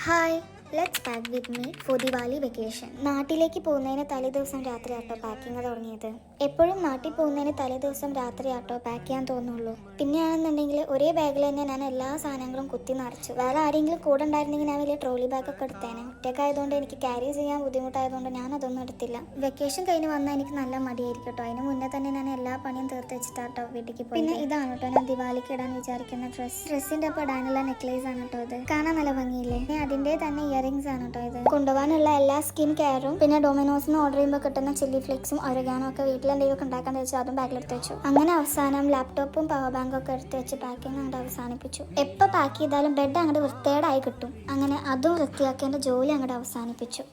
Hi, let's pack with me for Diwali vacation. നാട്ടിലേക്ക് പോകുന്നതിന് തലേ ദിവസം രാത്രി ആട്ടോ പാക്കിങ് തുടങ്ങിയത്. എപ്പോഴും നാട്ടിൽ പോകുന്നതിന് തലേ ദിവസം രാത്രി ആട്ടോ പാക്ക് ചെയ്യാൻ തോന്നുള്ളൂ. പിന്നെയാണെന്നുണ്ടെങ്കിൽ ഒരേ ബാഗിൽ തന്നെ ഞാൻ എല്ലാ സാധനങ്ങളും കുത്തി നിറച്ചു. വേറെ ആരെങ്കിലും കൂടെ ഉണ്ടായിരുന്നെങ്കിൽ ഞാൻ വലിയ ട്രോളി ബാഗൊക്കെ എടുത്തേനെ. ഒറ്റക്കായതുകൊണ്ട് എനിക്ക് ക്യാരി ചെയ്യാൻ ബുദ്ധിമുട്ടായതുകൊണ്ട് ഞാൻ അതൊന്നും എടുത്തില്ല. വെക്കേഷൻ കഴിഞ്ഞ് വന്നാൽ എനിക്ക് നല്ല മടിയായിരിക്കും കേട്ടോ. അതിന് മുന്നേ തന്നെ ഞാൻ എല്ലാ പണിയും തീർത്ത് വെച്ചിട്ടാട്ടോ വീട്ടിലേക്ക് പോയി. പിന്നെ ഇതാണ് കേട്ടോ ഞാൻ ദിവാലിക്ക് ഇടാൻ വിചാരിക്കുന്ന ഡ്രസ്സിന്റെ ഒപ്പം ഇടാനുള്ള നെക്ലേസ് ആണ് കേട്ടോ ഇത്. കാണാൻ നല്ല ഭംഗിയില്ലേ? അതിന്റെ തന്നെ ഇയറിംഗ്സ് ആണ് കേട്ടോ ഇത്. കൊണ്ടുപോകാനുള്ള എല്ലാ സ്കിൻ കെയറും പിന്നെ ഡൊമിനോസിന് ഓർഡർ ചെയ്യുമ്പോൾ കിട്ടുന്ന ചില്ലി ഫ്ലേക്സും ഒരഗാനോ ഒക്കെ വീട്ടിൽ എന്തെങ്കിലും ഉണ്ടാക്കാൻ വെച്ചു അതും ബാഗിലെടുത്ത് വെച്ചു. അങ്ങനെ അവസാനം ലാപ്ടോപ്പും പവർ ബാങ്കും ഒക്കെ എടുത്ത് വെച്ച് പാക്കിങ് അങ്ങോട്ട് അവസാനിപ്പിച്ചു. എപ്പോൾ പാക്ക് ചെയ്താലും ബെഡ് അങ്ങോട്ട് വൃത്തികേടായി കിട്ടും. അങ്ങനെ അതും വൃത്തിയാക്കേണ്ട ജോലി അങ്ങോട്ട് അവസാനിപ്പിച്ചു.